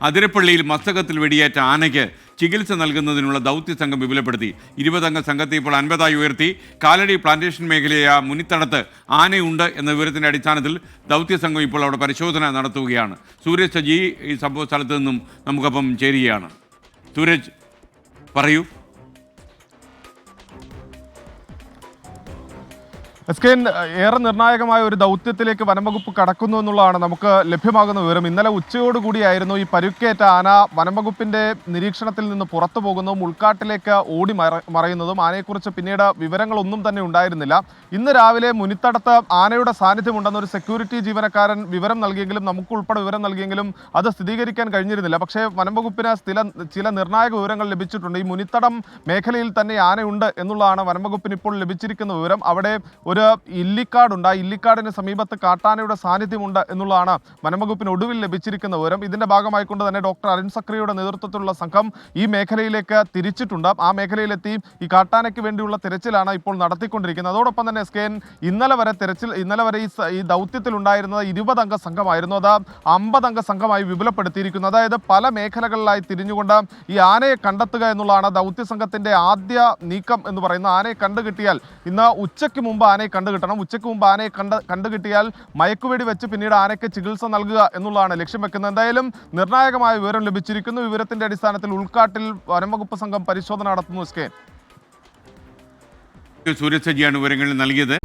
അതിരപ്പള്ളിയിൽ മസ്തകത്തിൽ വെടിയേറ്റ ആനയ്ക്ക് ചികിത്സ നൽകുന്നതിനുള്ള ദൗത്യസംഘം വിപുലപ്പെടുത്തി. 20-അംഗ സംഘത്തെ ഇപ്പോൾ 50-ആയി ഉയർത്തി. കാലടി പ്ലാന്റേഷൻ മേഖലയായ മുനിത്തടത്ത് ആനയുണ്ട് എന്ന വിവരത്തിൻ്റെ അടിസ്ഥാനത്തിൽ ദൗത്യസംഘം ഇപ്പോൾ അവിടെ പരിശോധന നടത്തുകയാണ്. സൂരജ് സജി ഈ സംഭവ സ്ഥലത്ത് നിന്നും നമുക്കൊപ്പം ചേരുകയാണ്. സൂരജ്, പറയൂ. എസ്കെൻ, ഏറെ നിർണായകമായ ഒരു ദൗത്യത്തിലേക്ക് വനംവകുപ്പ് കടക്കുന്നു എന്നുള്ളതാണ് നമുക്ക് ലഭ്യമാകുന്ന വിവരം. ഇന്നലെ ഉച്ചയോടുകൂടിയായിരുന്നു ഈ പരുക്കേറ്റ ആന വനംവകുപ്പിന്റെ നിരീക്ഷണത്തിൽ നിന്ന് പുറത്തു പോകുന്നതും ഉൾക്കാട്ടിലേക്ക് ഓടി മറയുന്നതും. ആനയെക്കുറിച്ച് പിന്നീട് വിവരങ്ങളൊന്നും തന്നെ ഉണ്ടായിരുന്നില്ല. ഇന്ന് രാവിലെ മുനിത്തടത്ത് ആനയുടെ സാന്നിധ്യമുണ്ടെന്ന് ഒരു സെക്യൂരിറ്റി ജീവനക്കാരൻ വിവരം നൽകിയെങ്കിലും, നമുക്കുൾപ്പെടെ വിവരം നൽകിയെങ്കിലും അത് സ്ഥിരീകരിക്കാൻ കഴിഞ്ഞിരുന്നില്ല. പക്ഷേ വനംവകുപ്പിന് ചില നിർണായക വിവരങ്ങൾ ലഭിച്ചിട്ടുണ്ട്. ഈ മുനിത്തടം മേഖലയിൽ തന്നെ ആനയുണ്ട് എന്നുള്ളതാണ് വനംവകുപ്പിന് ഇപ്പോൾ ലഭിച്ചിരിക്കുന്ന വിവരം. അവിടെ ഒരു ഇല്ലിക്കാടുണ്ട്. ആ ഇല്ലിക്കാടിന് സമീപത്ത് കാട്ടാനയുടെ സാന്നിധ്യമുണ്ട് എന്നുള്ളതാണ് വനംവകുപ്പിന് ഒടുവിൽ ലഭിച്ചിരിക്കുന്ന വിവരം. ഇതിന്റെ ഭാഗമായിക്കൊണ്ട് തന്നെ ഡോക്ടർ അരുൺ സക്രിയുടെ നേതൃത്വത്തിലുള്ള സംഘം ഈ മേഖലയിലേക്ക് തിരിച്ചിട്ടുണ്ട്. ആ മേഖലയിലെത്തി ഈ കാട്ടാനയ്ക്ക് വേണ്ടിയുള്ള തിരച്ചിലാണ് ഇപ്പോൾ നടത്തിക്കൊണ്ടിരിക്കുന്നത്. അതോടൊപ്പം തന്നെ എസ്കെൻ, ഇന്നലെ വരെ ഈ ദൗത്യത്തിൽ ഉണ്ടായിരുന്നത് 20-അംഗ സംഘമായിരുന്നു. അത് 50-അംഗ സംഘമായി വിപുലപ്പെടുത്തിയിരിക്കുന്നു. അതായത് പല മേഖലകളിലായി തിരിഞ്ഞുകൊണ്ട് ഈ ആനയെ കണ്ടെത്തുക എന്നുള്ളതാണ് ദൗത്യസംഘത്തിന്റെ ആദ്യ നീക്കം എന്ന് പറയുന്നത്. ആനയെ കണ്ടുകിട്ടിയാൽ ഇന്ന് ഉച്ചയ്ക്ക് മുമ്പ് ആനയെ കണ്ടുകിട്ടണം. ഉച്ചയ്ക്ക് മുമ്പ് ആനയെ കണ്ടുകിട്ടിയാൽ മയക്കുവെടി വെച്ച് പിന്നീട് ആനയ്ക്ക് ചികിത്സ നൽകുക എന്നുള്ളതാണ് ലക്ഷ്യം വെക്കുന്നത്. എന്തായാലും നിർണായകമായ വിവരം ലഭിച്ചിരിക്കുന്നു. വിവരത്തിന്റെ അടിസ്ഥാനത്തിൽ ഉൾക്കാട്ടിൽ വനംവകുപ്പ് സംഘം പരിശോധന നടത്തുന്നു. സൂരജ് സജിയാണ് വിവരങ്ങൾ നൽകിയത്.